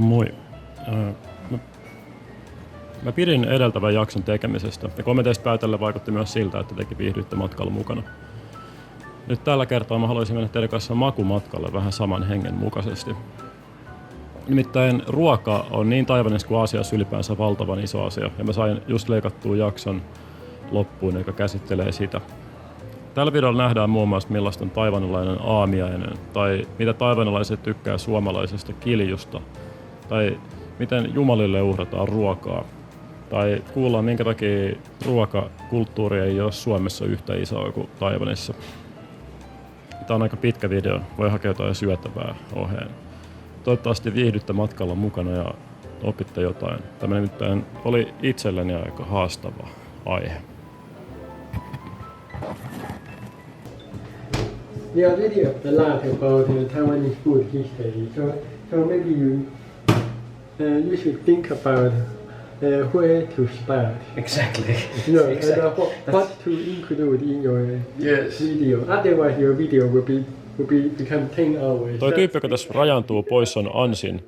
Moi. Mä, mä pidin edeltävän jakson tekemisestä ja kommenteista päätellen vaikutti myös siltä, että teki viihdyttä matkalla mukana. Nyt tällä kertaa mä haluaisin mennä teidän kanssa makumatkalle vähän saman hengen mukaisesti. Nimittäin ruoka on niin Taiwanissa kuin Aasiassa ylipäänsä valtavan iso asia ja mä sain just leikattua jakson loppuun, joka käsittelee sitä. Tällä videolla nähdään muun muassa millaista on taivanilainen aamiainen, tai mitä taivanilaiset tykkää suomalaisesta kiljusta, tai miten jumalille uhrataan ruokaa, tai kuullaan minkä takia ruokakulttuuri ei ole Suomessa yhtä isoa kuin Taiwanissa. Tämä on aika pitkä video, voi hakea jotain syötävää oheen. Toivottavasti viihdytte matkalla mukana ja opitte jotain. Tämä nimittäin oli itselleni aika haastava aihe. There are videos a lot about Taiwanese food history, so maybe you should think about where to start. Exactly. And what to include in your video. Otherwise, your video will become 10 hours. Toi tyyppi, joka tässä rajaantuu pois, on Ansin,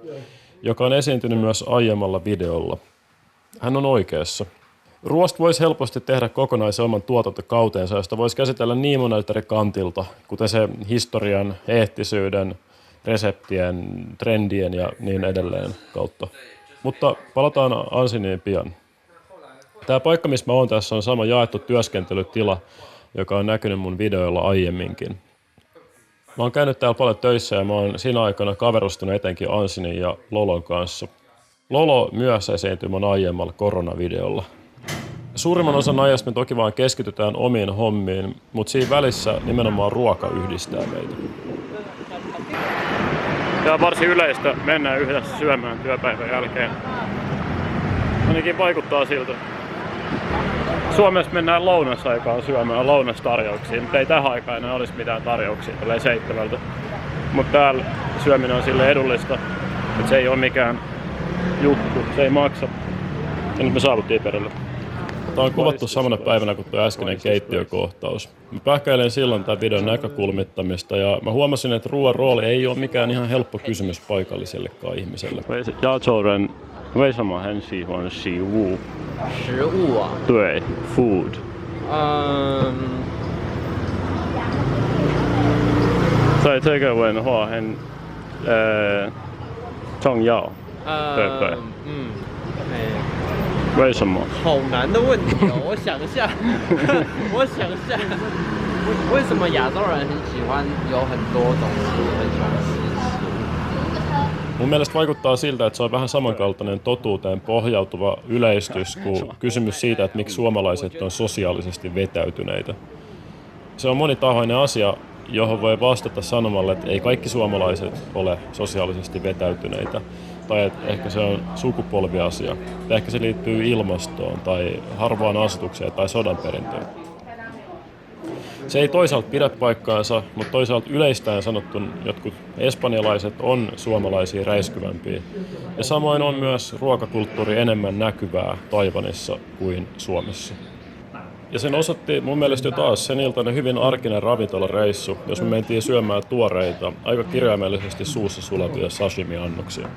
joka on esiintynyt myös aiemmalla videolla. Hän on oikeassa. Ruoasta voisi helposti tehdä kokonaisen oman tuotantokauteensa, josta voisi käsitellä niin monelta eri kantilta, kuten se historian, eettisyyden, reseptien, trendien ja niin edelleen kautta. Mutta palataan Ansiniin pian. Tämä paikka, missä mä oon tässä, on sama jaettu työskentelytila, joka on näkynyt mun videoilla aiemminkin. Mä oon käynyt täällä paljon töissä ja mä oon siinä aikana kaverustunut etenkin Ansinin ja Lolon kanssa. Lolo myös esiintyi mun aiemmalla koronavideolla. Suurimman osan ajasta me toki vaan keskitytään omiin hommiin, mutta siinä välissä nimenomaan ruoka yhdistää meitä. Tämä on varsin yleistä, mennään yhdessä syömään työpäivän jälkeen. Ainakin vaikuttaa siltä. Suomessa mennään lounasaikaan syömään lounastarjouksia, mutta ei tähän aikaan enää olisi mitään tarjouksia, tälleen 7. Mutta täällä syöminen on sille edullista, että se ei ole mikään juttu, se ei maksa. Ja nyt me saavuttiin perille. Tämä on kuvattu samana päivänä kuin tuo äskeinen keittiökohtaus. Mä pähkäilen silloin tämän videon näkökulmittamista ja mä huomasin, että ruoan rooli ei ole mikään ihan helppo kysymys paikallisellekaan ihmiselle. 亚洲人为什么很喜欢食物？食物啊？对 ，food。在这个文化很重要，对不对？为什么？好难的问题哦，我想一下，为什么亚洲人很喜欢有很多种食物，很喜欢吃食物？ Mun mielestä vaikuttaa siltä, että se on vähän samankaltainen totuuteen pohjautuva yleistys kuin kysymys siitä, että miksi suomalaiset on sosiaalisesti vetäytyneitä. Se on monitahoinen asia, johon voi vastata sanomalla, että ei kaikki suomalaiset ole sosiaalisesti vetäytyneitä. Tai että ehkä se on sukupolviasia. Tai ehkä se liittyy ilmastoon tai harvaan asutukseen tai sodan perintöön. Se ei toisaalta pidä paikkaansa, mutta toisaalta yleistäen sanottuna jotkut espanjalaiset on suomalaisia räiskyvämpiä. Ja samoin on myös ruokakulttuuri enemmän näkyvää Taiwanissa kuin Suomessa. Ja sen osoitti mun mielestä jo taas sen iltainen hyvin arkinen ravintolareissu, jos me mentiin syömään tuoreita, aika kirjaimellisesti suussa sulavia sashimi-annoksia.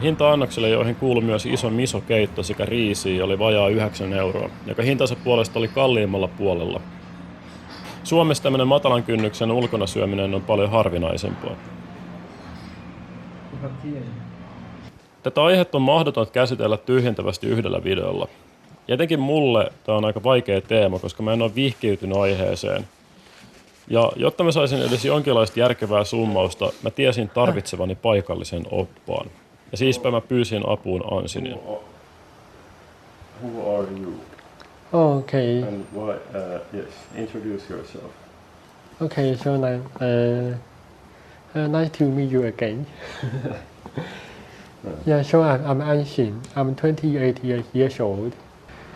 Hinta-annoksille, joihin kuului myös iso miso-keitto sekä riisiä, oli vajaa 9 €, joka hintansa puolesta oli kalliimmalla puolella. Suomessa tämmöinen matalan kynnyksen ulkona syöminen on paljon harvinaisempaa. Tätä aihetta on mahdotonta käsitellä tyhjentävästi yhdellä videolla. Etenkin mulle tämä on aika vaikea teema, koska mä en ole vihkiytynyt aiheeseen. Ja jotta mä saisin edes jonkinlaista järkevää summausta, mä tiesin tarvitsevani paikallisen oppaan. Ja siispä mä pyysin apuun Ansinia. Who are you? Oh, okay. And why? Yes, introduce yourself. Okay, so nice to meet you again. Yeah, so I'm Anshin. I'm 28 years old.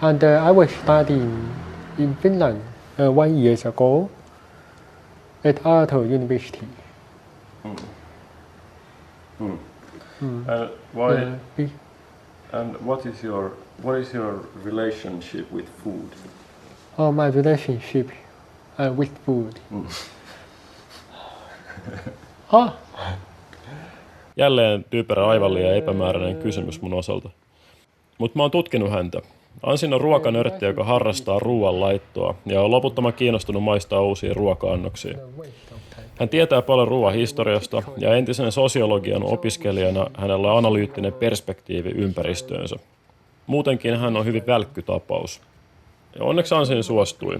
And I was studying in Finland 1 year ago at Aalto University. And why? And what is your relationship with food? Oh, my relationship with food. Jälleen typerä, aivan liian epämääräinen kysymys mun osalta. Mutta mä oon tutkinut häntä. Ansin on ruokanörtti, joka harrastaa ruoanlaittoa ja on loputtoman kiinnostunut maistaa uusia ruoka-annoksia. Hän tietää paljon ruoan historiasta ja entisen sosiologian opiskelijana hänellä on analyyttinen perspektiivi ympäristöönsä. Muutenkin hän on hyvin välkkytapaus. Ja onneksi Ansin suostui.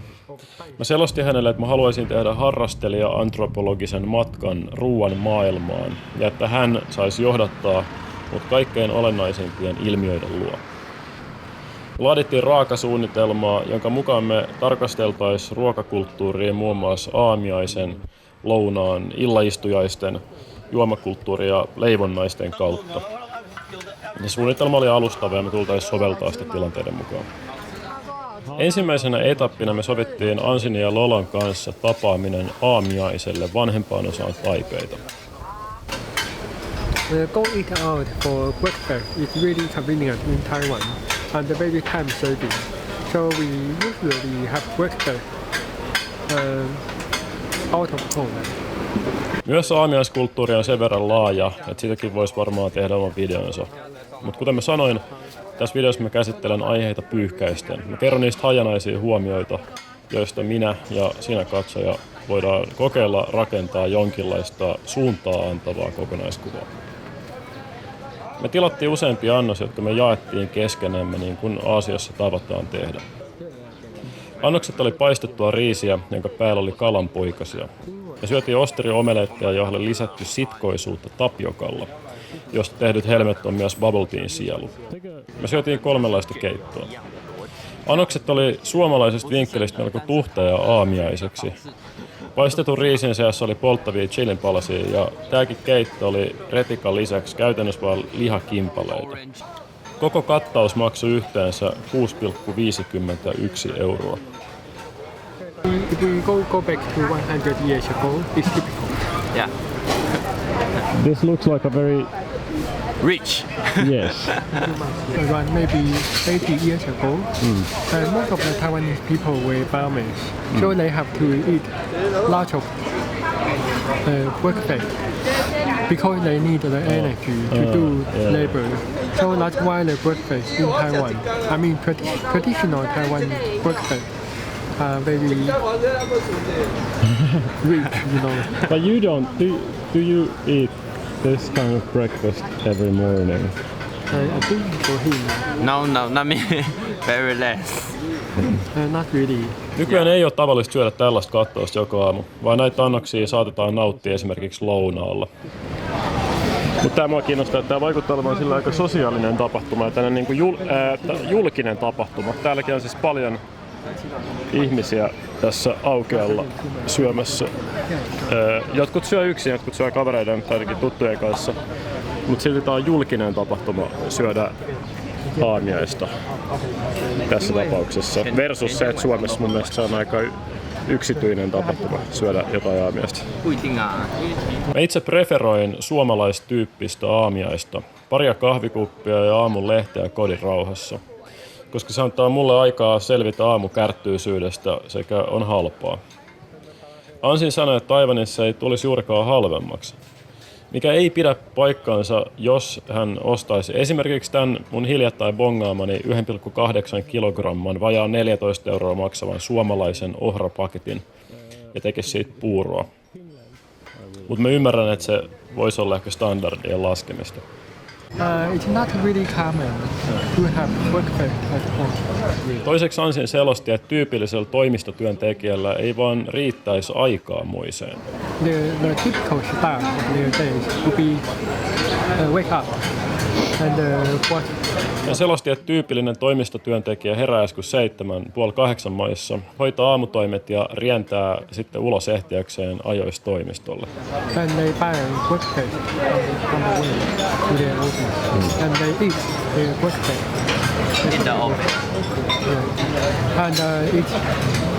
Mä selostin hänelle, että mä haluaisin tehdä harrastelija-antropologisen matkan ruoan maailmaan ja että hän saisi johdattaa mut kaikkein olennaisimpien ilmiöiden luo. Laadittiin raakasuunnitelmaa, jonka mukaan me tarkasteltaisiin ruokakulttuuria muun muassa aamiaisen, lounaan, illaistujaisten, juomakulttuuria ja leivonnaisten kautta. Ja suunnitelma oli alustava ja me tultaisiin soveltaa sitä tilanteiden mukaan. Ensimmäisenä etappina me sovittiin Ansin ja Lolan kanssa tapaaminen aamiaiselle vanhempaan osaan Taipeita. Go eat out for breakfast is really convenient in Taiwan and very time saving. So we usually have breakfast out of home. Myös aamiaiskulttuuri on sen verran laaja, että siitäkin voisi varmaan tehdä oman videonsa. Mutta kuten mä sanoin, tässä videossa mä käsittelen aiheita pyyhkäisten. Mä kerron niistä hajanaisia huomioita, joista minä ja sinä katsoja voidaan kokeilla rakentaa jonkinlaista suuntaa antavaa kokonaiskuvaa. Me tilattiin useampia annosia, jotka me jaettiin keskenämme niin kuin Aasiassa tavataan tehdä. Annokset oli paistettua riisiä, jonka päällä oli kalanpoikasia. Ja syötiin osteriomeleetteja, johon oli lisätty sitkoisuutta tapiokalla, josta tehdyt helmet on myös bubble tean sielu. Me syötiin 3 keittoa. Annokset oli suomalaisesta vinkkelistä melko tuhteja aamiaiseksi. Paistetun riisin seassa oli polttavia chilinpalasia ja tääkin keitto oli retikan lisäksi käytännössä vain lihakimpaleita. Koko kattaus maksoi yhteensä 6,51 €. If we go back to 100 years ago, it's typical. Yeah. This looks like a very Rich. yes. Around maybe 80 years ago, most of the Taiwanese people were farmers, so they have to eat lots of breakfast because they need the energy to do labor. So that's why the breakfast in Taiwan, I mean traditional Taiwan breakfast, are very rich, you know. But you don't, do you eat this kind of breakfast every morning? I think for him, No, not me. Very less. not really. Nykyään ei ole tavallista syödä tällaista kattausta joka aamu, vaan näitä annoksia saatetaan nauttia esimerkiksi lounaalla. Mutta tämä mua kiinnostaa, että tämä vaikuttaa olevan sillä aika sosiaalinen tapahtuma ja tämmöinen niin julkinen tapahtuma. Täälläkin on siis paljon ihmisiä tässä aukealla syömässä. Jotkut syö yksin, jotkut syö kavereiden tai ainakin tuttujen kanssa, mutta silti tämä on julkinen tapahtuma syödä aamiaista tässä tapauksessa. Versus se, että Suomessa mun mielestä se on aika yksityinen tapahtuma syödä jotain aamiaista. Mä itse preferoin suomalaistyyppistä aamiaista. Paria kahvikuppia ja aamun lehteä kodin rauhassa. Koska se antaa mulle aikaa selvitä aamukärttyisyydestä sekä on halpaa. Ansin sanoi, että Taiwanissa ei tulisi juurikaan halvemmaksi. Mikä ei pidä paikkaansa, jos hän ostaisi esimerkiksi tämän mun hiljattain bongaamani 1,8 kilogramman vajaan 14 € maksavan suomalaisen ohrapaketin ja tekisi siitä puuroa. Mutta mä ymmärrän, että se voisi olla ehkä standardien laskemista. It's not really common to have breakfast at home. Toiseksi Ansin selosti, että tyypillisellä toimistotyöntekijällä ei vaan riittäisi aikaa muiseen. The typical start of their days would be wake up and watch. Hän selosti, että tyypillinen toimistotyöntekijä herää joskus 7:30 maissa, hoitaa aamutoimet ja rientää sitten ulos ehtiäkseen ajoissa toimistolle. And they buy breakfast on the way to their office. And they eat their breakfast In the office. Yeah. And it's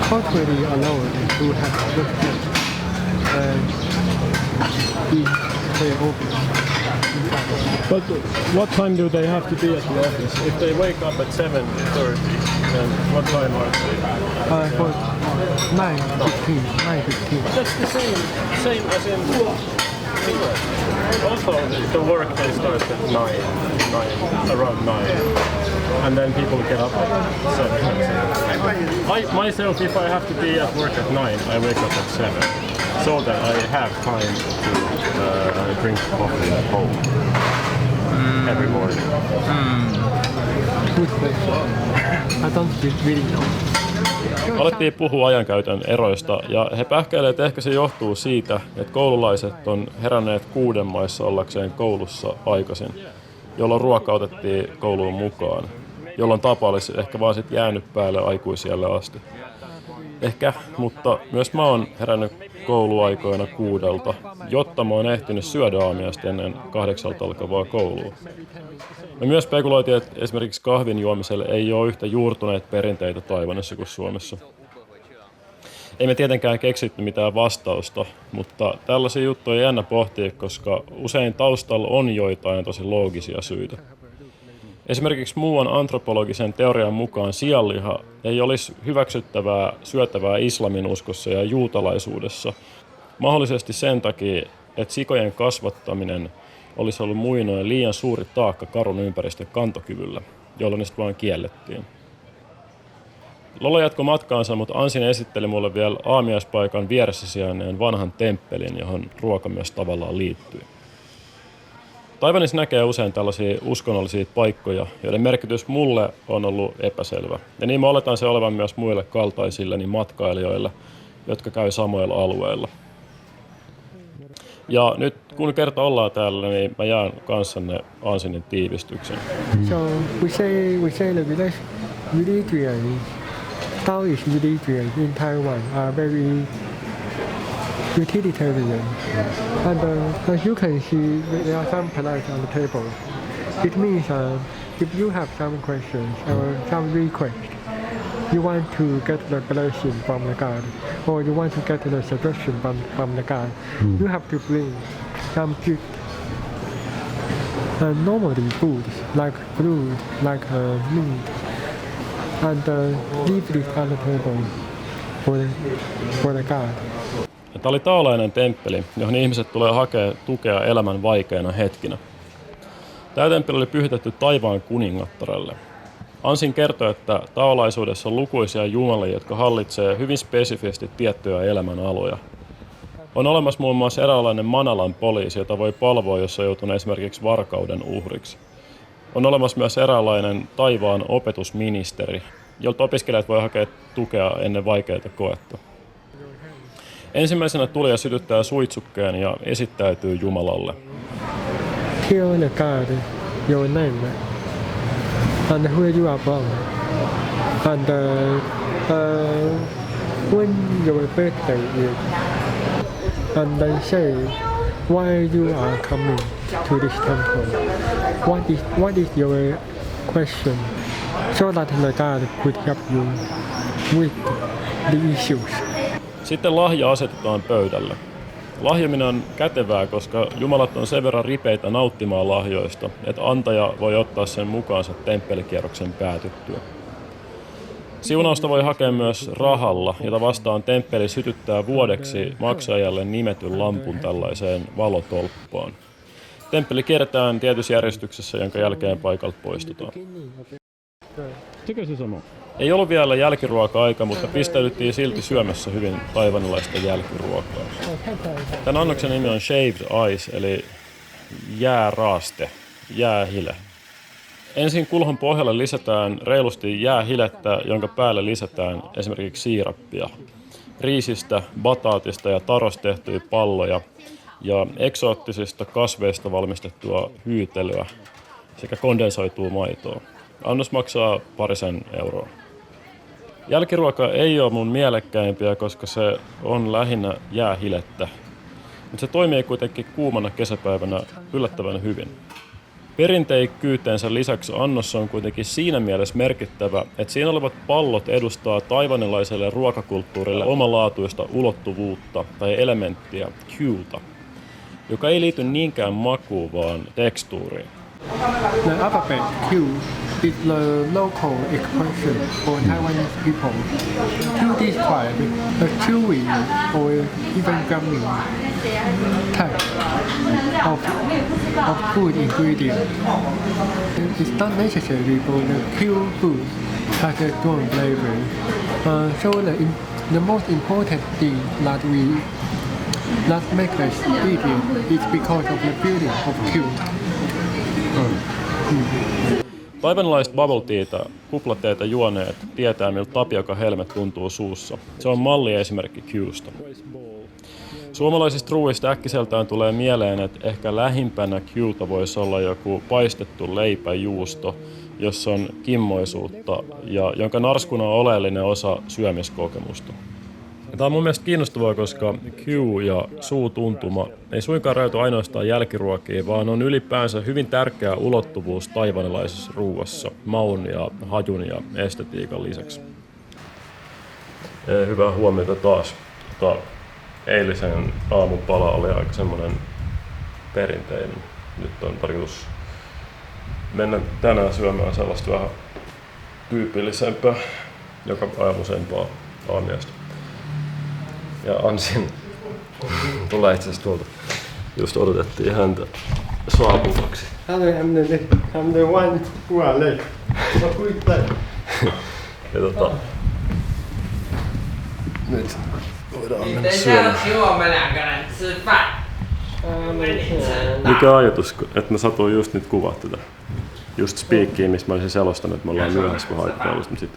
totally allowed to have breakfast in their office. But what time do they have to be at the office? If they wake up at 7:30, then what time are they? For 9:15. That's the same as in Also, the work day starts at 9, around 9, and then people get up at 7. I myself, if I have to be at work at 9, I wake up at 7, so that I have time to drink coffee at home every morning. Good question. I don't really know. Alettiin puhua ajankäytön eroista ja he pähkäilevät, että ehkä se johtuu siitä, että koululaiset on heränneet 6 maissa ollakseen koulussa aikaisin, jolloin ruoka otettiin kouluun mukaan, jolloin tapa olisi ehkä vaan sit jäänyt päälle aikuisielle asti. Ehkä, mutta myös mä oon herännyt kouluaikoina 6, jotta mä oon ehtinyt syödä aamiaista ennen 8 alkavaa koulua. Me myös spekuloitiin, että esimerkiksi kahvin juomiselle ei ole yhtä juurtuneet perinteitä Taiwanissa kuin Suomessa. Ei me tietenkään keksitty mitään vastausta, mutta tällaisia juttuja ei jännä pohtia, koska usein taustalla on joitain tosi loogisia syitä. Esimerkiksi muuan antropologisen teorian mukaan sianliha ei olisi hyväksyttävää syötävää islamin uskossa ja juutalaisuudessa, mahdollisesti sen takia, että sikojen kasvattaminen olisi ollut muinoin liian suuri taakka karun ympäristön kantokyvyllä, jolloin niistä vaan kiellettiin. Lola jatkoi matkaansa, mutta Ansin esitteli mulle vielä aamiaispaikan vieressä sijainneen vanhan temppelin, johon ruoka myös tavallaan liittyy. Taiwanissa näkee usein tällaisia uskonnollisia paikkoja, joiden merkitys mulle on ollut epäselvä. Ja niin mä oletan se olevan myös muille kaltaisilleni matkailijoille, jotka käy samoilla alueilla. Ja nyt kun kerta ollaan täällä, niin mä jään kanssanne Ansinin tiivistyksen. So we say the village religions, Taoist religions in Taiwan are very utilitarian. And as you can see, there are some plates on the table. It means if you have some questions or some request, you want to get the blessing from the God, or you want to get the suggestion from the God, you have to bring some gift. And normally foods like fruit, like meat, and leave it on the table for the God. Tämä oli taolainen temppeli, johon ihmiset tulee hakea tukea elämän vaikeina hetkinä. Tämä temppeli oli pyhitetty taivaan kuningattarelle. Ansin kertoi, että taolaisuudessa on lukuisia jumalia, jotka hallitsee hyvin spesifisti tiettyjä elämänaloja. On olemassa muun muassa eräänlainen Manalan poliisi, jota voi palvoa, jos on joutunut esimerkiksi varkauden uhriksi. On olemassa myös eräänlainen taivaan opetusministeri, jolta opiskelijat voi hakea tukea ennen vaikeita koetta. Ensimmäisenä tulija sytyttää suitsukkeen ja esittäytyy Jumalalle. Tell the God your name and where you are from, and when your birthday is, and then say why you are coming to this temple. What is your question, so that the God could help you with the issues. Sitten lahja asetetaan pöydälle. Lahjominen on kätevää, koska jumalat on sen verran ripeitä nauttimaan lahjoista, että antaja voi ottaa sen mukaansa temppelikierroksen päätyttyä. Siunausta voi hakea myös rahalla, jota vastaan temppeli sytyttää vuodeksi maksajalle nimetyn lampun tällaiseen valotolppaan. Temppeli kierretään tietyssä järjestyksessä, jonka jälkeen paikalta poistutaan. Ei ollut vielä jälkiruoka-aika, mutta pistäydyttiin silti syömässä hyvin taivanilaista jälkiruokaa. Tämän annoksen nimi on shaved ice, eli jääraaste, jäähile. Ensin kulhon pohjalle lisätään reilusti jäähilettä, jonka päälle lisätään esimerkiksi siirappia, riisistä, bataatista ja tarosta tehtyjä palloja ja eksoottisista kasveista valmistettua hyytelyä sekä kondensoitua maitoa. Annos maksaa 2 euroa. Jälkiruoka ei ole mun mielekkäimpiä, koska se on lähinnä jäähilettä, mutta se toimii kuitenkin kuumana kesäpäivänä yllättävän hyvin. Perinteikkyyteensä lisäksi annos on kuitenkin siinä mielessä merkittävä, että siinä olevat pallot edustaa taivanilaiselle ruokakulttuurille omalaatuista ulottuvuutta tai elementtiä, hueta, joka ei liity niinkään makuun, vaan tekstuuriin. The alphabet Q is the local expression for Taiwanese people to describe a chewy or even gummy type of food ingredient. It's not necessary for the pure food has a strong flavor. So the most important thing that make us eat it is because of the feeling of cute. Taiwanilaiset bubble teatä, kuplateetä juoneet tietää, miltä tapioka helmet tuntuu suussa. Se on malliesimerkki Qsta. Suomalaisista ruuista äkkiseltään tulee mieleen, että ehkä lähimpänä Qta voisi olla joku paistettu leipäjuusto, jossa on kimmoisuutta ja jonka narskuna on oleellinen osa syömiskokemusta. Tämä on mun mielestä kiinnostavaa, koska Q ja suutuntuma ei suinkaan rajoitu ainoastaan jälkiruokiin, vaan on ylipäänsä hyvin tärkeä ulottuvuus taiwanilaisessa ruuassa, maun ja hajun ja estetiikan lisäksi. Hyvää huomiota taas. Eilisen aamupala oli aika semmoinen perinteinen. Nyt on tarkoitus mennä tänään syömään sellaista vähän tyypillisempää, joka aamuisempaa aamiaista. Ja Ansin tulee itse asiassa tuolta. Just odotettiin häntä saapuvaksi. I'm the one who are late. Ja nyt voidaan mennä syömään. Mikä ajatus, että mä satuin just nyt kuvaa tätä? Just Speakiin, mistä mä olisin selostanut, että me ollaan myöhässä vähän aikataulusta sit.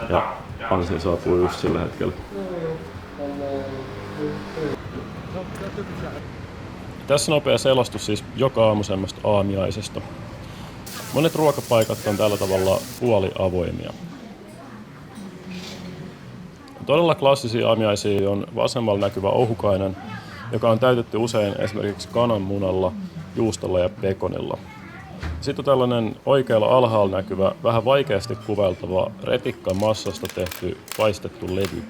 Ja Ansin saapuu just sillä hetkellä. Tässä nopea selostus siis joka aamusemmasta aamiaisesta. Monet ruokapaikat on tällä tavalla puoliavoimia. Todella klassisia aamiaisia on vasemmalla näkyvä ohukainen, joka on täytetty usein esimerkiksi kananmunalla, juustolla ja pekonilla. Sitten on tällainen oikealla alhaalla näkyvä, vähän vaikeasti kuveltava retikkamassasta tehty paistettu levy.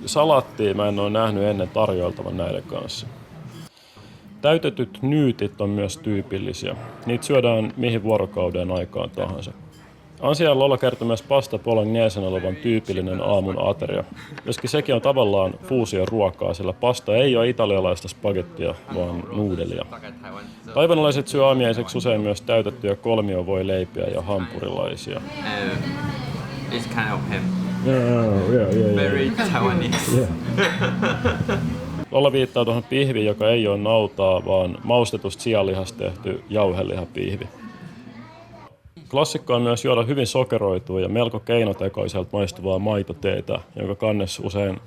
Salaattia mä en ole nähnyt ennen tarjoiltavan näiden kanssa. Täytetyt nyytit on myös tyypillisiä. Niitä syödään mihin vuorokauden aikaan tahansa. Ansialla kertoi myös pasta bolognesen olevan tyypillinen aamun ateria. Joskin sekin on tavallaan fuusioruokaa, sillä pasta ei ole italialaista spagettia, vaan nuudelia. Taiwanilaiset syö aamiaiseksi usein myös täytettyjä kolmiovoileipiä ja hampurilaisia. It's kind of him. Yeah. Very Taiwanese. Lolla viittaa tuohon pihviin, joka ei ole nautaa, vaan maustetusta sianlihasta tehty jauhelihapihvi. Klassikko on myös juoda hyvin sokeroitua ja melko keinotekoiselta maistuvaa maitoteetä, jonka kannessa usein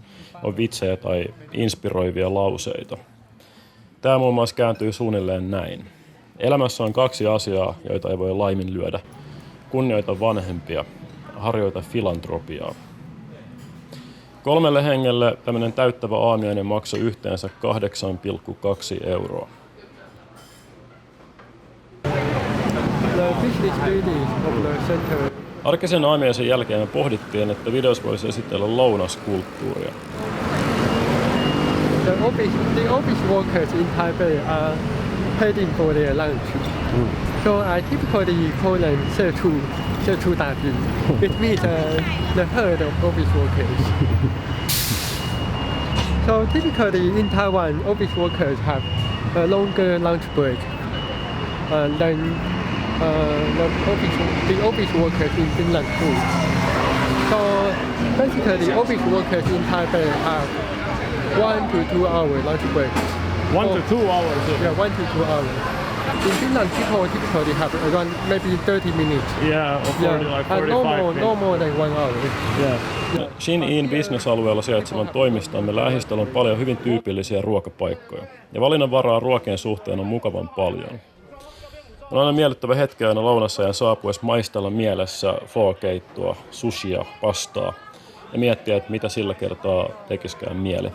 on vitsejä tai inspiroivia lauseita. Tämä muun muassa kääntyy suunnilleen näin. Elämässä on 2 asiaa, joita ei voi laiminlyödä. Kunnioita vanhempia, harjoita filantropiaa. 3 hengelle tämmöinen täyttävä aamiainen maksoi yhteensä 8,2 €. Arkisen aamiaisen jälkeen me pohdittiin, että videossa voisi esitellä lounaskulttuuria. The office workers in Taipei are heading for their lunch. So I typically call them 社畜大军. It means the herd of office workers. So typically in Taiwan, office workers have a longer lunch break than the office workers in Finland do. So basically, office workers in Taipei have 1 to 2 hour lunch break. 1 to 2 hours? Yeah, 1 to 2 hours. In Finland, people typically have around maybe 30 minutes. Yeah, or 40, like 45 no more than 1 hour. Yeah. Shin-In business-alueella sijaitsevan toimistomme lähistöllä on paljon hyvin tyypillisiä ruokapaikkoja. Ja valinnanvaraa ruokien suhteen on mukavan paljon. On aina miellyttävä hetki aina lounasajan saapuessa maistella mielessä pho-keittoa, sushia, pastaa ja miettiä, että mitä sillä kertaa tekisikään mieli.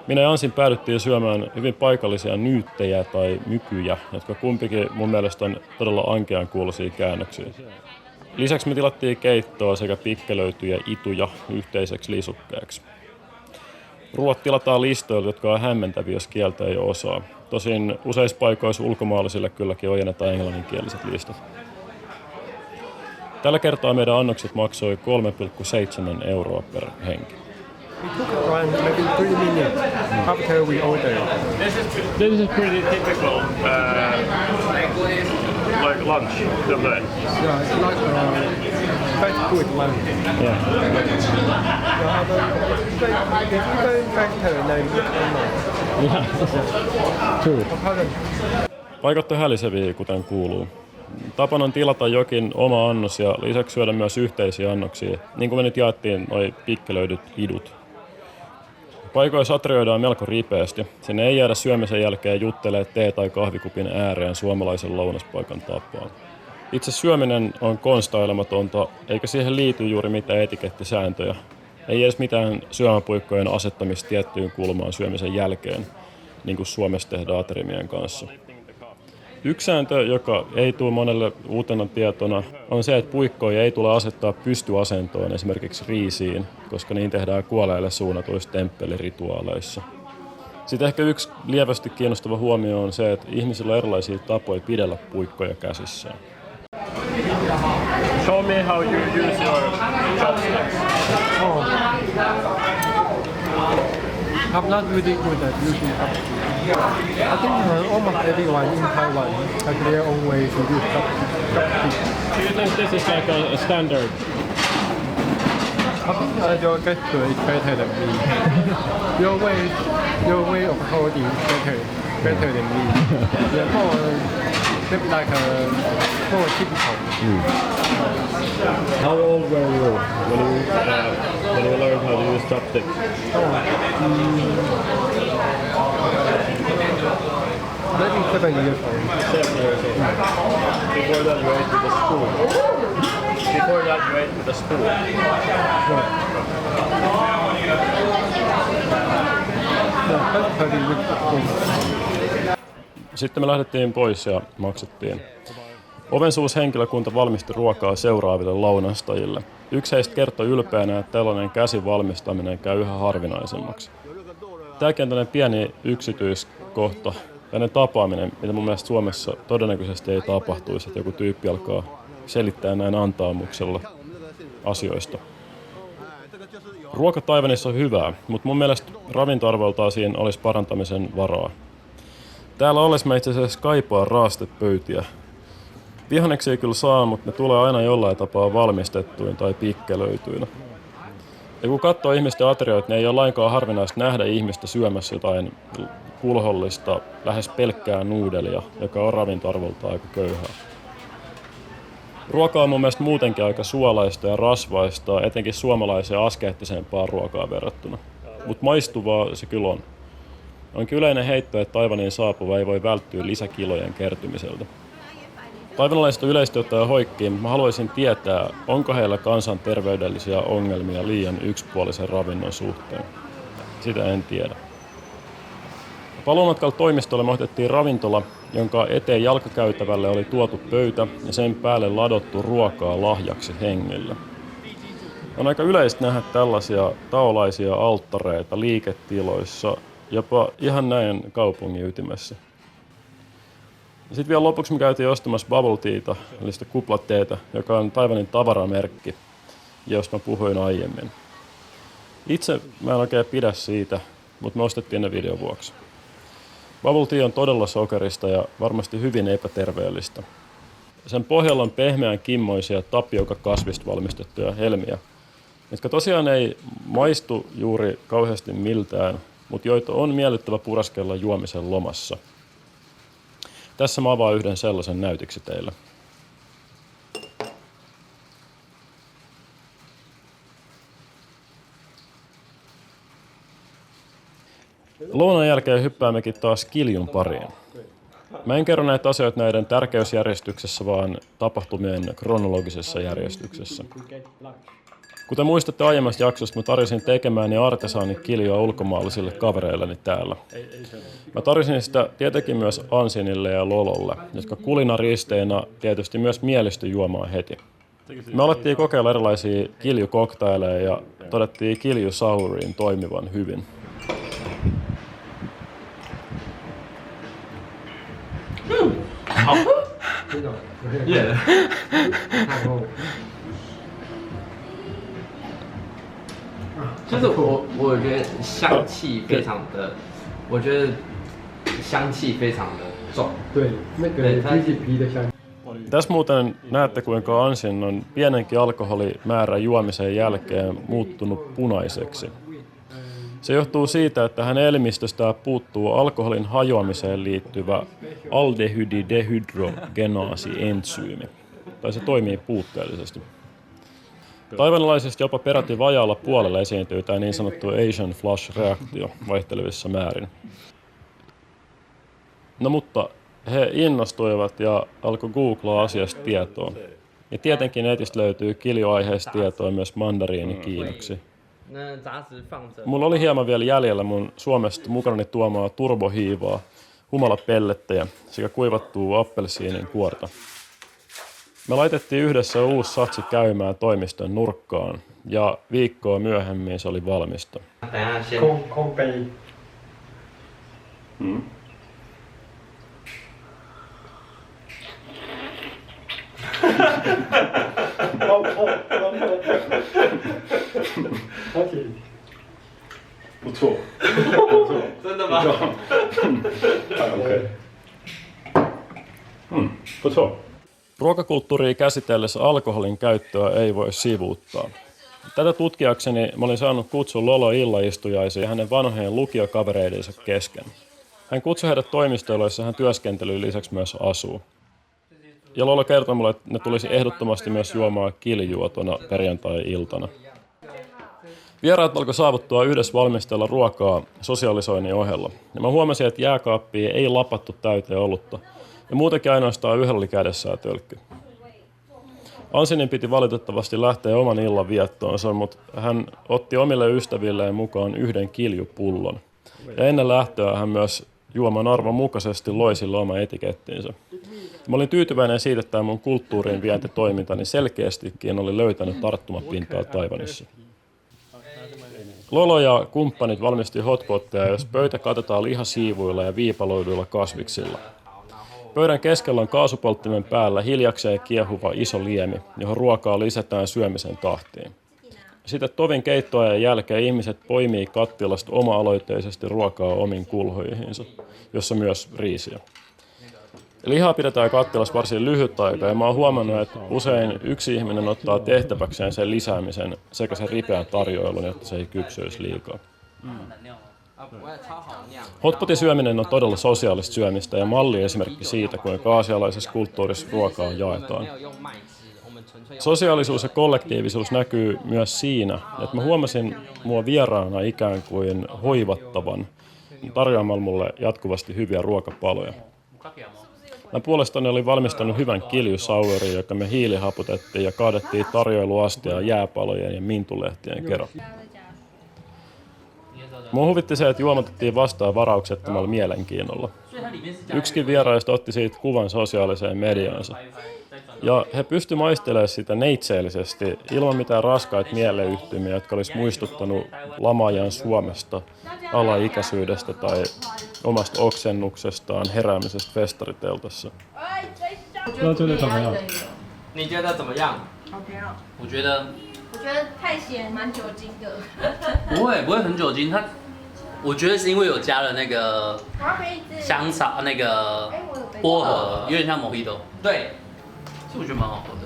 Minä ja Ansin päädyttiin syömään hyvin paikallisia nyyttejä tai mykyjä, jotka kumpikin mun mielestä on todella ankean kuuloisia käännöksiä. Lisäksi me tilattiin keittoa sekä pikkelöityjä ituja yhteiseksi lisukkeeksi. Ruoat tilataan listoilta, jotka on hämmentäviä, jos kieltä ei osaa. Tosin useissa paikoissa ulkomaalaisille kylläkin ojennetaan englanninkieliset listat. Tällä kertaa meidän annokset maksoi 3,7 € per henki. It took around maybe 3 minutes after we ordered. This is pretty typical like lunch today. Yeah, it's like fast food lunch. Yeah. Yeah, but it's even faster than McDonald's. True. Pardon. Paikat on häliseviä, kuten kuuluu. Tapana on tilata jokin oma annos ja lisäksi syödä myös yhteisiä annoksia, niin kuin me nyt jaettiin noi pikkelöidyt idut. Paikoissa atrioidaan melko ripeästi. Sinne ei jäädä syömisen jälkeen juttelee tee- tai kahvikupin ääreen suomalaisen lounaspaikan tapaan. Itse syöminen on konstailematonta, eikä siihen liity juuri mitään etikettisääntöjä. Ei edes mitään syömäpuikkojen asettamista tiettyyn kulmaan syömisen jälkeen, niin kuin Suomessa tehdään aterimien kanssa. Yksi sääntö, joka ei tule monelle uutena tietona, on se, että puikkoja ei tule asettaa pystyasentoon esimerkiksi riisiin, koska niin tehdään kuolleille suunnatuissa temppelirituaaleissa. Sitten ehkä yksi lievästi kiinnostava huomio on se, että ihmisillä on erilaisia tapoja pidellä puikkoja käsissään. Show me how you use your chopsticks. Oh. I'm not really good at using chopsticks. I think almost everyone in Taiwan has their own way to use chopsticks. Do you think this is like a standard? I think your gesture is better than me. Your way of holding is better than me. Yeah, maybe like more typical. How old were you when you learned how to use chopsticks? Maybe 7 years old. 7 years old. Before that you went to the school. Before that you went to the school. Sitten me lähdettiin pois ja maksettiin. Ovensuushenkilökunta valmisti ruokaa seuraaville lounastajille. Yksi heistä kertoi ylpeänä, että tällainen käsin valmistaminen käy yhä harvinaisemmaksi. Tämäkin on tällainen pieni yksityiskohta, tällainen tapaaminen, mitä mun mielestä Suomessa todennäköisesti ei tapahtuisi, että joku tyyppi alkaa selittää näin antaamuksella asioista. Ruoka Taiwanissa on hyvää, mutta mun mielestä ravintoarvoltaan siinä olisi parantamisen varaa. Täällä ollessa mä itse asiassa kaipaan raastepöytiä. Vihanneksia kyllä saa, mutta ne tulee aina jollain tapaa valmistettuin tai pikkelöityinä. Ja kun katsoo ihmisten aterioita, niin ei ole lainkaan harvinaista nähdä ihmistä syömässä jotain kulhollista, lähes pelkkää nuudelia, joka on ravintoarvoltaan aika köyhää. Ruoka on mun mielestä muutenkin aika suolaista ja rasvaista, etenkin suomalaiseen askeettisempaan ruokaan verrattuna. Mutta maistuvaa se kyllä on. Onkin yleinen heitto, että Taiwaniin saapuva ei voi välttyä lisäkilojen kertymiseltä. Taiwanilaiset on yleisesti ottaen hoikkiin, mutta mä haluaisin tietää, onko heillä kansanterveydellisiä ongelmia liian yksipuolisen ravinnon suhteen. Sitä en tiedä. Paluumatkalla toimistolle me otettiin ravintola, jonka eteen jalkakäytävälle oli tuotu pöytä ja sen päälle ladottu ruokaa lahjaksi hengelle. On aika yleistä nähdä tällaisia taolaisia alttareita liiketiloissa, jopa ihan näin kaupungin ytimessä. Sitten vielä lopuksi me käytiin ostamassa bubble teata, eli sitä kuplateetä, joka on Taiwanin tavaramerkki, josta mä puhuin aiemmin. Itse mä en oikein pidä siitä, mutta me ostettiin ne videon vuoksi. Bubble tea on todella sokerista ja varmasti hyvin epäterveellistä. Sen pohjalla on pehmeän kimmoisia tapiokakasvista valmistettuja helmiä, jotka tosiaan ei maistu juuri kauheasti miltään, mutta joita on miellyttävä puraskella juomisen lomassa. Tässä mä avaan yhden sellaisen näytiksi teille. Lounan jälkeen hyppäämmekin taas kiljun pariin. Mä en kerro näitä asioita näiden tärkeysjärjestyksessä, vaan tapahtumien kronologisessa järjestyksessä. Kuten muistatte aiemmasta jaksosta, mä tarjosin tekemääni artesaanikiljua ulkomaalaisille kavereilleni täällä. Mä tarjosin sitä tietenkin myös Ansinille ja Lololle, jotka kulinaristeina tietysti myös mielistyi juomaan heti. Me alettiin kokeilla erilaisia kiljukoktaileja ja todettiin kiljusauriin toimivan hyvin. Yeah. 就是我觉得香气非常的，我觉得香气非常的重。对，那个橘子皮的香。Tässä muuten näette, kuinka ansin on pienenkin alkoholimäärä juomisen jälkeen muuttunut punaiseksi. Se johtuu siitä, että hänen elimistöstään puuttuu alkoholin hajoamiseen liittyvä aldehydidehydrogenaasi-entsyymi, tai se toimii puutteellisesti. Taiwanlaisista jopa peräti vajaalla puolella esiintyy tämä niin sanottu Asian flush-reaktio vaihtelevissa määrin. No mutta he innostuivat ja alkoi googlaa asiasta tietoa. Ja tietenkin netistä löytyy kiljoaiheista tietoa myös mandariinikiinoksi. Mulla oli hieman vielä jäljellä mun Suomesta mukanani tuomaa turbohiivaa, humalapellettejä sekä kuivattua appelsiinin kuorta. Me laitettiin yhdessä uusi satsi käymään toimiston nurkkaan ja viikkoa myöhemmin se oli valmista. OK， 不错，真的吗？OK， 不错。Ruokakulttuuria käsitellessä alkoholin käyttöä ei voi sivuuttaa. Tätä tutkijakseni mä olin saanut kutsun Lolo illaistujaisiin hänen vanhojen lukiokavereidensa kesken. Hän kutsui heidät toimistoille, joissa hän työskentelyyn lisäksi myös asuu. Ja Lolo kertoi mulle, että ne tulisi ehdottomasti myös juomaan kiljuotona perjantai-iltana. Vieraat alkoi saavuttua yhdessä valmistella ruokaa sosialisoinnin ohella. Ja mä huomasin, että jääkaappia ei lapattu täyteen olutta. Ja muutenkin ainoastaan yhdellä oli kädessään tölkky. Ansinin piti valitettavasti lähteä oman illan viettoonsa, mutta hän otti omille ystävilleen mukaan yhden kiljupullon. Ja ennen lähtöä hän myös juoman arvon mukaisesti loi sille oma etikettinsä. Mä olin tyytyväinen siitä, että tämä mun kulttuuriin vientitoimintani selkeästikin oli löytänyt tarttumapintaa Taiwanissa. Lolo ja kumppanit valmisti hotpotteja, jos pöytä katetaan lihasiivuilla ja viipaloiduilla kasviksilla. Pöydän keskellä on kaasupolttimen päällä hiljakseen kiehuva iso liemi, johon ruokaa lisätään syömisen tahtiin. Sitten tovin keittoajan jälkeen ihmiset poimii kattilasta oma-aloitteisesti ruokaa omiin kulhoihinsa, jossa myös riisiä. Lihaa pidetään kattilassa varsin lyhyt aika ja mä oon huomannut, että usein yksi ihminen ottaa tehtäväkseen sen lisäämisen sekä sen ripeän tarjoilun, jotta se ei kypsyisi liikaa. Hotpotin syöminen on todella sosiaalista syömistä ja malli esimerkki siitä, kuinka aasialaisessa kulttuurissa ruokaa jaetaan. Sosiaalisuus ja kollektiivisuus näkyy myös siinä, että mä huomasin mua vieraana ikään kuin hoivattavan tarjoamalla mulle jatkuvasti hyviä ruokapaloja. Mä puolestani olin valmistanut hyvän kiljusauerin, joka me hiilihaputettiin ja kaadettiin tarjoiluastiaan jääpalojen ja mintulehtien kerran. Mua huvitti se, että juomatettiin vastaan varauksettomalla mielenkiinnolla. Yksikin vieraista otti siitä kuvan sosiaaliseen mediaansa. Ja he pystyi maistelemaan sitä neitseellisesti ilman mitään raskaita mieleyhtymiä, jotka olisi muistuttanut lama-ajan Suomesta, alaikäisyydestä tai omasta oksennuksestaan heräämisestä festariteltassa. 你觉得怎么样？好甜哦！我觉得我觉得太咸，蛮酒精的。不会很酒精，我觉得是因为有加了那个我要杯子。香草那个薄荷，有点像 Mojito。对，其实我觉得蛮好喝的，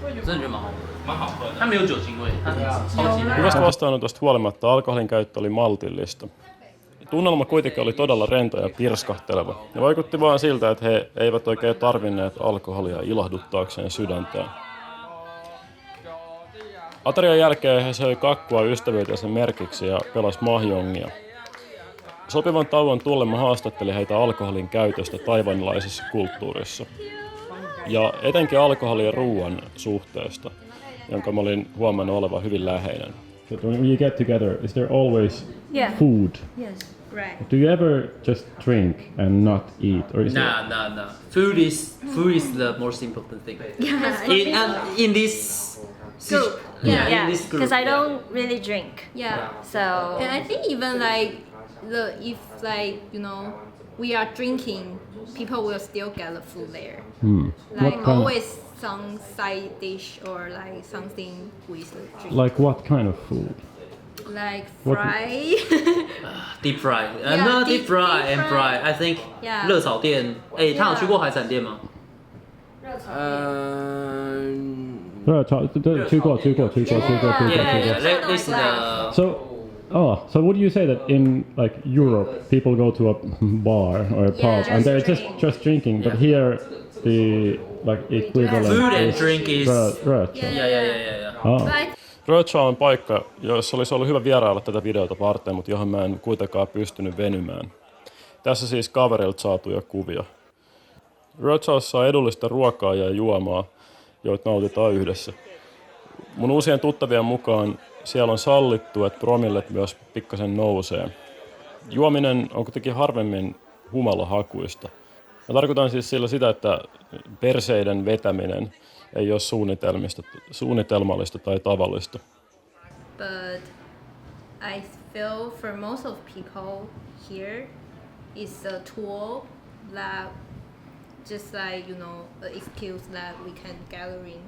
我真的觉得蛮好喝的，蛮好喝的。它没有酒精味，它超级。 Hyvästä vastaanotosta huolimatta alkoholin käyttö oli maltillista. Tunnelma kuitenkin oli todella rento ja pirskahteleva. Ja vaikutti vaan siltä, että he eivät oikein tarvinneet alkoholia ilahduttaakseen sydäntään. Aterian jälkeen he söi kakkua ystävyytensä merkiksi ja pelasi mahjongia. Sopivan tauon tullen mä haastattelin heitä alkoholin käytöstä taiwanilaisessa kulttuurissa. Ja etenkin alkoholin ja ruoan suhteesta, jonka mä olin huomannut olevan hyvin läheinen. When you get together, is there always food? Yes. Right. Do you ever just drink and not eat, or is Nah. Food is the most important thing. In this Group. in this group. Because I don't really drink. Yeah. So And I think even like if we are drinking, people will still get the food there. Like What kind? always some side dish or like something with the drink. Like what kind of food? like What- fry. Deep fry， Yeah, no deep deep fry and fry. fry。I think Yeah. 热炒店，哎，他有去过海产店吗？热炒，去过。 Yeah, this is the So would you say that in like Europe, people go to a bar or a pub Yeah, and they're just just drinking, but here the like equivalent food and is drink is rötcha. yeah. Oh. But Rötcha on paikka, jossa olisi ollut hyvä vierailla tätä videota varten, mutta johon mä en kuitenkaan pystynyt venymään. Tässä siis kaverilta saatuja kuvia. Rötchassa on edullista ruokaa ja juomaa, joita nautitaan yhdessä. Mun uusien tuttavien mukaan siellä on sallittu, että promillet myös pikkasen nousee. Juominen on kuitenkin harvemmin humalahakuista. Mä tarkoitan siis sillä sitä, että perseiden vetäminen ei ole suunnitelmallista tai tavallista. but I feel for most of people here, it's a tool that just like an excuse that we can gather in.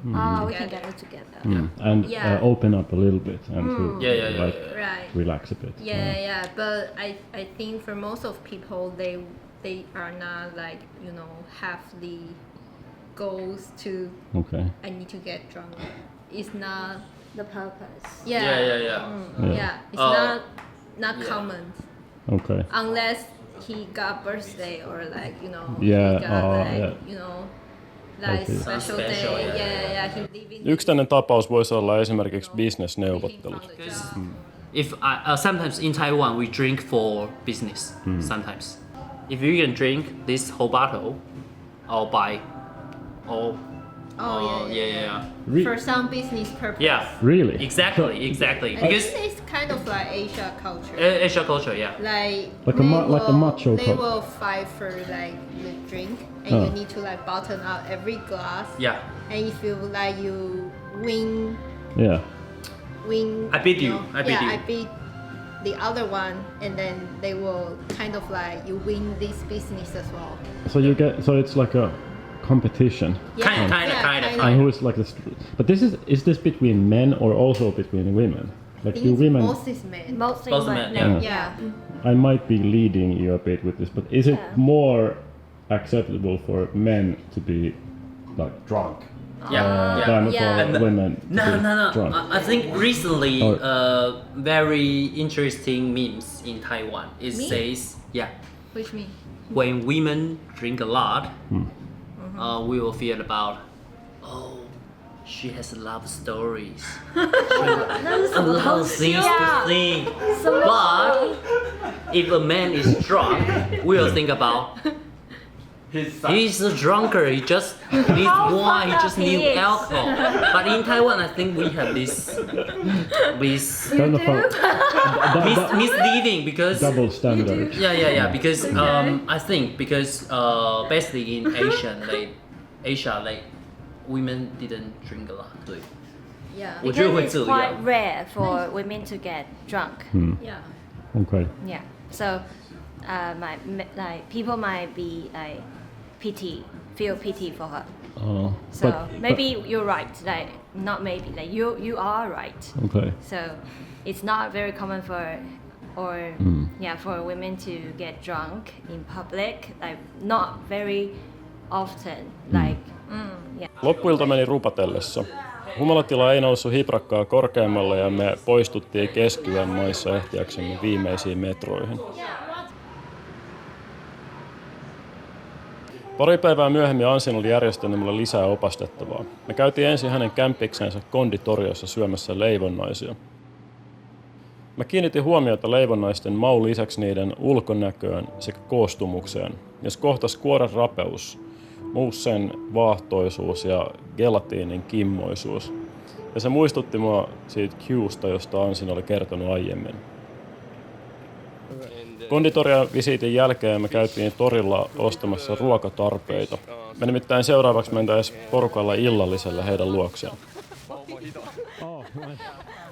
We can gather together. And Yeah. open up a little bit and to Yeah. like Right. relax a bit. Yeah. But I think for most of people, they are not like have the goals to Okay. I need to get drunk. It's not. The purpose. Yeah. Yeah. It's not common Okay. unless he got birthday or like Yeah, he got like I like see. special day. Special, Yeah. He live in Yksi tämmöinen tapaus voisi olla esimerkiksi business-neuvottelut. If sometimes in Taiwan we drink for business. Sometimes, if you can drink this whole bottle, I'll buy. Yeah. for some business purpose. Yeah. Really? Exactly. I Because think it's kind of like Asia culture. Asian culture, yeah. Like Like a macho they couple. will fight for like the drink, and Oh. you need to like button up every glass. Yeah. And if you like you win, Yeah. I beat you. I beat yeah, you. I beat the other one, and then they will kind of like you win this business as well. So it's like a competition. Kinda. And who is like but is this between men or also between women? Like do women? Most is men. Mostly Both men. men, yeah. Yeah. I might be leading you a bit with this, but is it more acceptable for men to be like drunk Yeah. than Yeah. for women to No. be drunk? I think recently, Or- very interesting memes in Taiwan. It Meme? says, Which mean? when women drink a lot, we will feel about, she has love stories, a lot of things to think. But if a man is drunk, we will think about. He's a drunkard. He just needs wine. He just needs alcohol. But in Taiwan, I think we have this Kind of misleading because double standard. yeah. Because I think because basically in Asia, women didn't drink a lot. 对， Yeah. 我觉得 Because 会 it's 这 quite 样。 rare for women to get drunk. Yeah. Okay. Yeah. So, people might be like feel pity for her. So maybe you're right. Like not maybe. Like you are right. Okay. So it's not very common for for women to get drunk in public. Like not very often. Like Loppuilta meni rupatellessa. Humalatila ei noussut hiprakkaa korkeammalle ja me poistuttiin keskiyön maissa ehtiäksemme viimeisiin metroihin. Pari päivää myöhemmin Ansin oli järjestänyt mulle lisää opastettavaa. Me käytiin ensin hänen kämpiksensä konditoriossa syömässä leivonnaisia. Mä kiinnitin huomiota leivonnaisten maun lisäksi niiden ulkonäköön sekä koostumukseen, jos kohtas kuoren rapeus, moussen vaahtoisuus ja gelatiinin kimmoisuus. Ja se muistutti mua siitä cuesta, josta Ansin oli kertonut aiemmin. Konditoria visiitin jälkeen me käytiin torilla ostamassa ruokatarpeita. Me nimittäin seuraavaksi mentäis porukalla illalliselle heidän luokseen.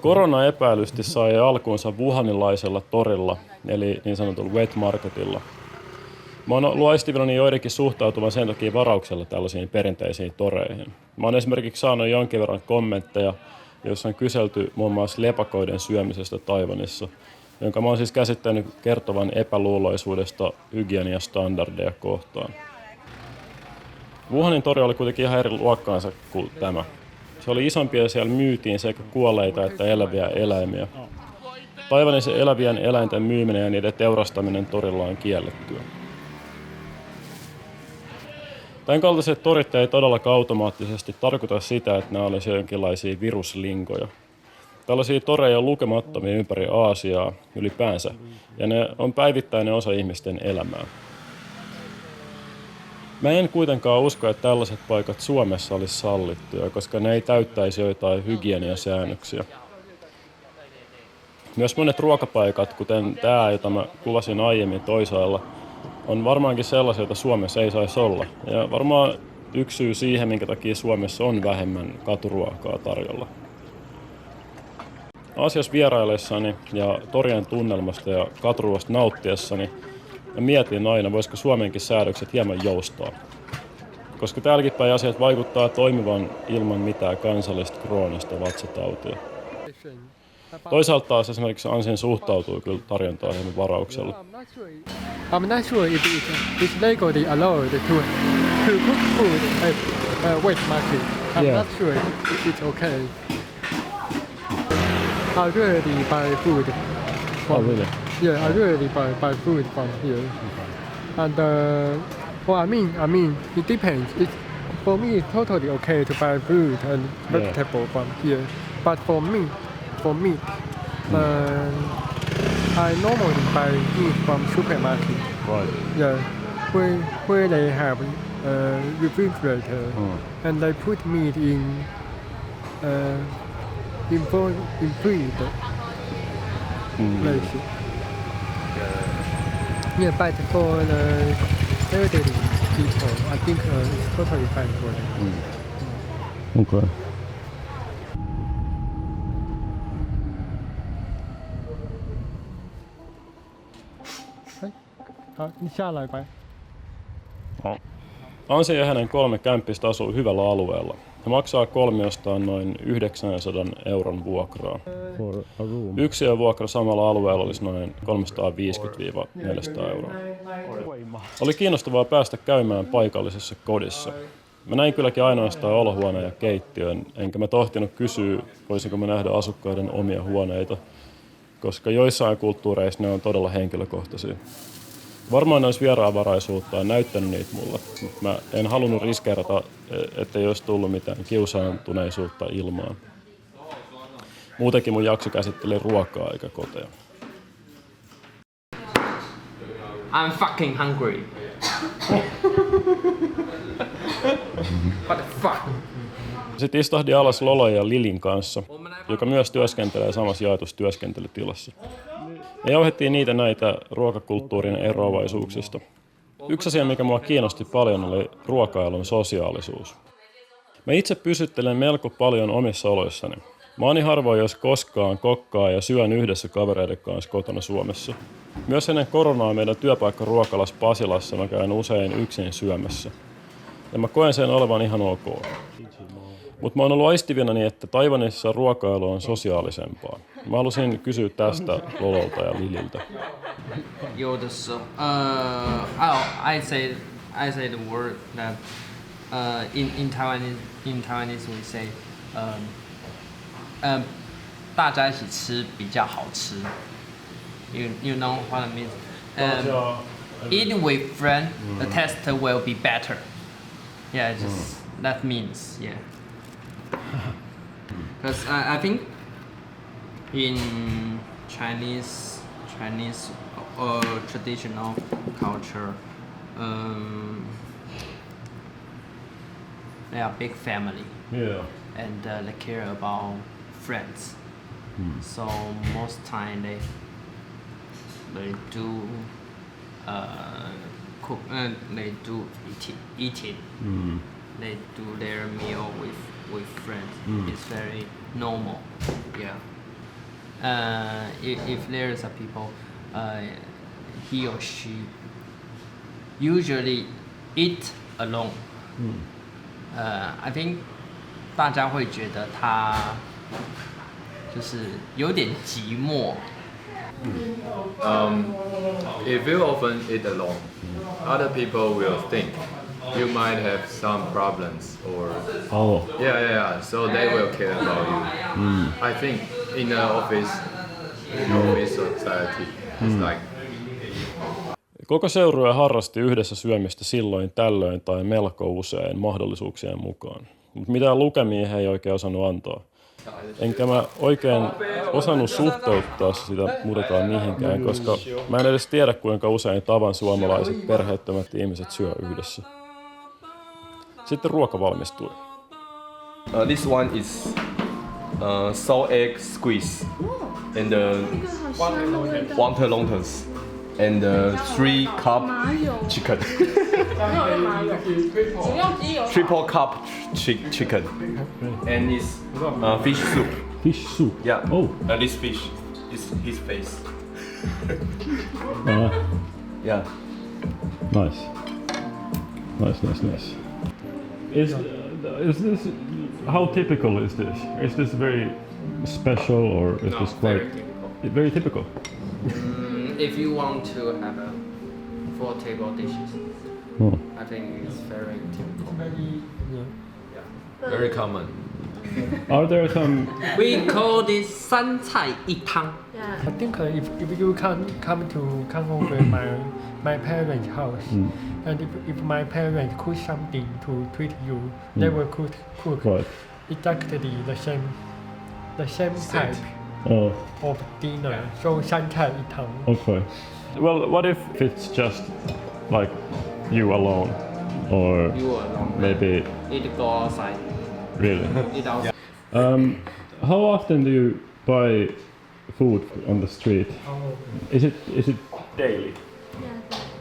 Korona-epäilysti sai alkuunsa wuhanilaisella torilla, eli niin sanotulla wet marketilla. Mä oon ollut aistivinoni joidenkin suhtautuvan sen takia varauksella tällaisiin perinteisiin toreihin. Mä oon esimerkiksi saanut jonkin verran kommentteja jossa on kyselty muun muassa lepakoiden syömisestä Taiwanissa, jonka mä oon siis käsittänyt kertovan epäluuloisuudesta hygieniastandardeja kohtaan. Wuhanin tori oli kuitenkin ihan eri luokkaansa kuin tämä. Se oli isompi ja siellä myytiin sekä kuolleita että eläviä eläimiä. Taiwanissa elävien eläinten myyminen ja niiden teurastaminen torilla on kiellettyä. Tämän kaltaiset torit ei todellakaan automaattisesti tarkoita sitä, että nämä olisi jonkinlaisia viruslinkoja. Tällaisia toreja on lukemattomia ympäri Aasiaa ylipäänsä, ja ne on päivittäinen osa ihmisten elämää. Mä en kuitenkaan usko, että tällaiset paikat Suomessa olisi sallittuja, koska ne ei täyttäisi joitain hygieniasäännöksiä. Myös monet ruokapaikat, kuten tämä, jota mä kuvasin aiemmin toisaalla, on varmaankin sellaisia, joita Suomessa ei saisi olla. Ja varmaan yksi syy siihen, minkä takia Suomessa on vähemmän katuruokaa tarjolla. Aasiassa vieraillessani ja torien tunnelmasta ja katuruoasta nauttiessani mä mietin aina, voisiko Suomenkin säädökset hieman joustaa. Koska täälläkin päin asiat vaikuttaa toimivan ilman mitään kansallista kroonista vatsatautia. Toisaalta taas esimerkiksi Ansin suhtautuu kyllä tarjontaan hieman varauksella. I'm not sure if it's legally allowed to cook food at wet market. I'm not sure if it's okay. I rarely buy food from I rarely buy food from here. And well, I mean, it depends. For me, it's totally okay to buy food and vegetable from here. But for me, I normally buy meat from supermarket. Right. Yeah, where they have refrigerator and they put meat in freezer places. Yeah, but for the elderly people, I think it's totally fine for them. Okay. 你下来吧。 Ansi ja hänen 3 kämppistä asuu hyvällä alueella. He maksaa kolmiostaan noin 900 euron vuokraa. For a room. Yksiövuokra samalla alueella olisi noin 350-400 euroa. Oli kiinnostavaa päästä käymään paikallisessa kodissa. Mä näin kylläkin ainoastaan olohuoneen ja keittiön, enkä mä tohtinut kysyä, voisinko mä nähdä asukkaiden omia huoneita, koska joissain kulttuureissa ne on todella henkilökohtaisia. Varmaan ne olisi vieraanvaraisuuttaan näyttänyt niitä mulle, mutta mä en halunnut riskeerata, ettei olisi tullut mitään kiusaantuneisuutta ilmaan. Muutenkin mun jakso käsitteli ruokaa eikä koteja. I'm fucking hungry. What the fuck? Sitten istahdin alas Lolon ja Lilin kanssa, joka myös työskentelee samassa jaetussa työskentelytilassa. Me jauhettiin näitä ruokakulttuurin eroavaisuuksista. Yksi asia, mikä mua kiinnosti paljon, oli ruokailun sosiaalisuus. Mä itse pysyttelen melko paljon omissa oloissani. Mä oon niin harvoin, jos koskaan kokkaa ja syön yhdessä kavereiden kanssa kotona Suomessa. Myös ennen koronaa meidän työpaikka ruokalassa Pasilassa mä käyn usein yksin syömässä. Ja mä koen sen olevan ihan ok. Mutta mä oon ollut aistivinani, että Taiwanissa ruokailu on sosiaalisempaa. Mä halusin kysyä tästä Lololta ja Lililtä. 有的时候I say the word that in Taiwanese we say 大家一起吃比较好吃 you know what I mean eating with friend the taste will be better yeah just that means yeah because I think in Chinese traditional culture they are big family and they care about friends so most time they do cook they do eating they do their meal with friends it's very normal yeah if there's a people he or she usually eat alone I think 大家会觉得他就是有点寂寞。 If you often eat alone, other people will think you might have some problems or Oh. yeah. So they will care about you. I think in the office society, it's like Koko seurue harrasti yhdessä syömistä silloin tällöin tai melko usein mahdollisuuksien mukaan. Mutta mitään lukemia he ei oikein osannut antaa. Enkä mä oikein osannut suhteuttaa sitä muutenkaan mihinkään, koska mä en edes tiedä kuinka usein tavan suomalaiset perheettömät ihmiset syö yhdessä. Sitten ruoka valmistui. This one is salt egg squeeze and wonton lontons and 3 cup chicken. Triple cup chicken and this fish soup. Fish soup. Yeah. Oh. This fish is his face. Yeah. Nice. Is this, how typical is this? Is this very special or is this quite very typical? If you want to have 4 table dishes, I think it's very typical. very common. Are there some? We call this 三菜一汤. I think if you come over my parents' house, and if my parents cook something to treat you, they will cook Right. exactly the same type Oh. of dinner. So 三菜一汤. Okay. Well, what if it's just like you alone, or You alone. maybe Eat go outside. really? Eat outside. How often do you buy food on the street? Is it daily?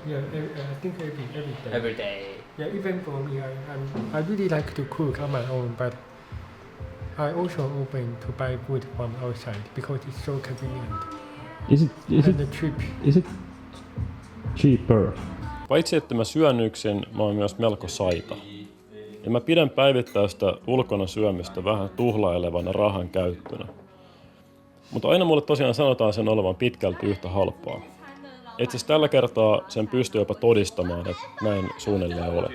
Yeah, I think every day. Every day. Yeah, even for me, I really like to cook on my own, but I also open to buy food from outside because it's so convenient Is and it cheap. is it cheaper? Paitsi että mä syön yksin, mä oon myös melko saita. Ja mä pidän päivittäistä ulkona syömistä vähän tuhlailevana rahan käyttönä. Mutta aina mulle tosiaan sanotaan sen olevan pitkälti yhtä halpaa. Itse asiassa tällä kertaa sen pystyy jopa todistamaan, että näin suunnilleen ole.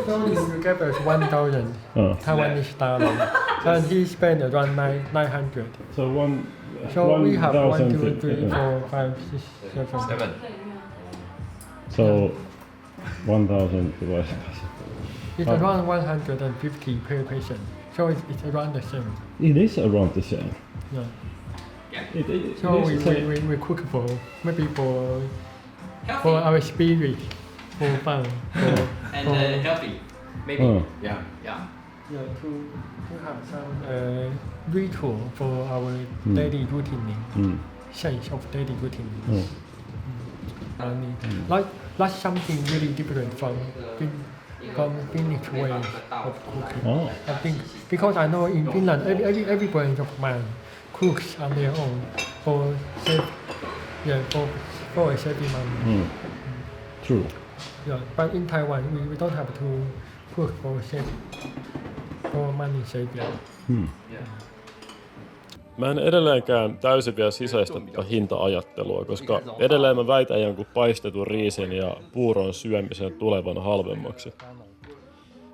So together is 1,000 Taiwanese dollar, and he spent around 900. So one. So we have 1, 2, 1,000 3, 4, 5, 6, 7. So 1,000 divided by. It's around 150 per person. So it's around the same. It is around the same. Yeah. It So is the same. we cook for maybe for our spirit, for fun, And healthy. Maybe. Oh. Yeah. yeah, to have some ritual for our daily routine, sense of daily routine. Like something really different from Finnish way of cooking. Oh. I think because I know in Finland every branch of mine cooks on their own for saving money. True. Yeah, but in Taiwan we don't have to cook for money saving. Mä en edelleenkään täysin vielä sisäistä tätä hinta-ajattelua, koska edelleen mä väitän jonkun paistetun riisin ja puuron syömisen tulevan halvemmaksi.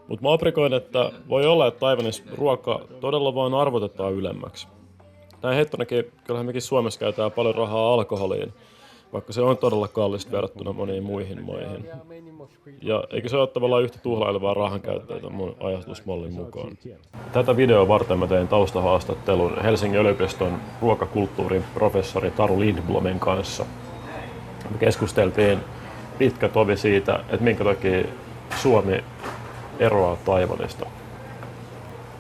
Mutta mä aprikoin, että voi olla, että Taiwanissa ruoka todella vaan arvotetaan ylemmäksi. Näin hettonakin, kyllähän mekin Suomessa käytetään paljon rahaa alkoholiin, vaikka se on todella kallista verrattuna moniin muihin maihin. Ja eikö se ole tavallaan yhtä tuhlailevaa rahan käyttäjää mun ajatusmallin mukaan. Tätä videoa varten mä tein taustahaastattelun Helsingin yliopiston ruokakulttuurin professori Taru Lindblomin kanssa. Me keskusteltiin pitkä tovi siitä, että minkä takia Suomi eroaa Taiwanista.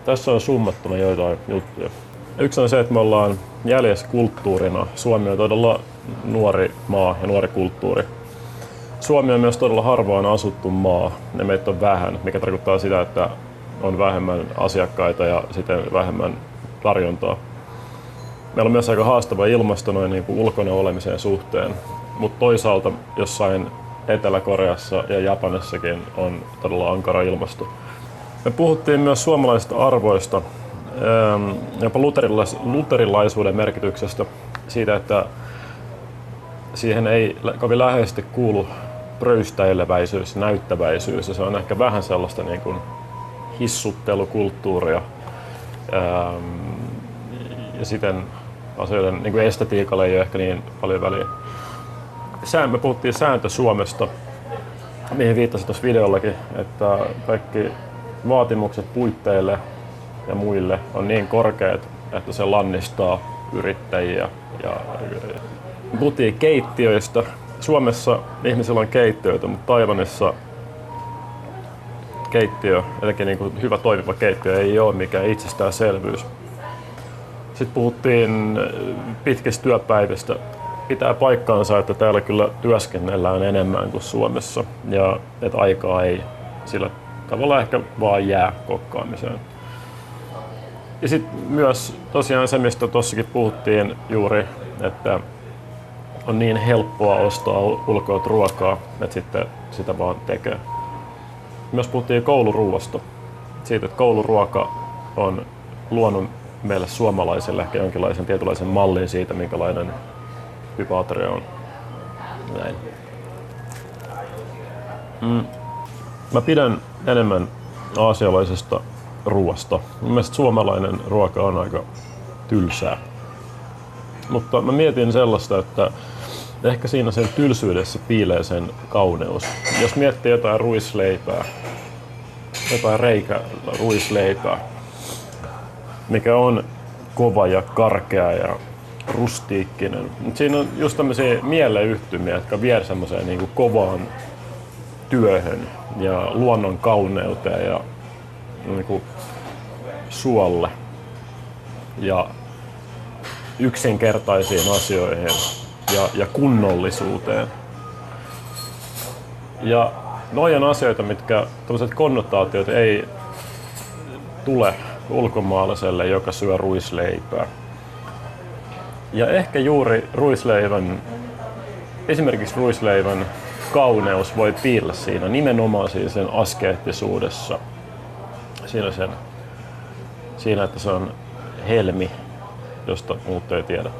Tässä on summattuna joitain juttuja. Yksi on se, että me ollaan jäljessä kulttuurina. Suomi on todella nuori maa ja nuori kulttuuri. Suomi on myös todella harvaan asuttu maa ja meitä on vähän, mikä tarkoittaa sitä, että on vähemmän asiakkaita ja siten vähemmän tarjontaa. Meillä on myös aika haastava ilmasto noin niin kuin ulkona olemisen suhteen, mutta toisaalta jossain Etelä-Koreassa ja Japanissakin on todella ankara ilmasto. Me puhuttiin myös suomalaisista arvoista, jopa luterilaisuuden merkityksestä, siitä, että siihen ei kovin läheisesti kuulu pröystäileväisyys, näyttäväisyys, ja se on ehkä vähän sellaista niin kuin hissuttelukulttuuria, ja siten asioiden niin kuin estetiikalla ei ole ehkä niin paljon väliä. Me puhuttiin sääntö Suomesta, mihin viittasin tuossa videollakin, että kaikki vaatimukset puitteille ja muille on niin korkeat, että se lannistaa yrittäjiä. Ja puhuttiin keittiöistä. Suomessa ihmisillä on keittiöitä, mutta Taiwanissa keittiö, etenkin niin kuin hyvä toimiva keittiö, ei ole mikään itsestäänselvyys. Sitten puhuttiin pitkistä työpäivistä. Pitää paikkaansa, että täällä kyllä työskennellään enemmän kuin Suomessa ja että aikaa ei sillä tavalla ehkä vaan jää kokkaamiseen. Ja sitten myös tosiaan se, mistä tuossakin puhuttiin juuri, että on niin helppoa ostaa ulkoa ruokaa, että sitten sitä vaan tekee. Myös puhuttiin kouluruuasta. Siitä, että kouluruoka on luonut meille suomalaisille ehkä jonkinlaisen tietynlaisen mallin siitä, minkälainen hyvä ateria on. Näin. Mä pidän enemmän aasialaisesta ruoasta. Mun mielestä suomalainen ruoka on aika tylsää. Mutta mä mietin sellaista, että ehkä siinä sen tylsyydessä piilee sen kauneus. Jos miettii jotain ruisleipää, jotain ruisleipää, mikä on kova ja karkea ja rustiikkinen. Siinä on just tämmöisiä mieleyhtymiä, jotka vie semmoiseen niin kuin kovaan työhön ja luonnon kauneuteen ja niin kuin suolle ja yksinkertaisiin asioihin ja kunnollisuuteen. Ja noi on asioita, mitkä tämmöiset konnotaatiot ei tule ulkomaalaiselle, joka syö ruisleipää. Ja ehkä juuri esimerkiksi ruisleivän kauneus voi piillä siinä nimenomaan sen askeettisuudessa. Siinä, että se on helmi, josta muut ei tiedä.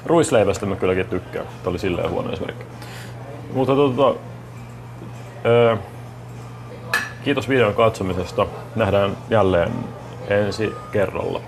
Ruisleivästä mä kylläkin tykkään. Tämä oli silleen huono esimerkki. Mutta kiitos videon katsomisesta. Nähdään jälleen ensi kerralla.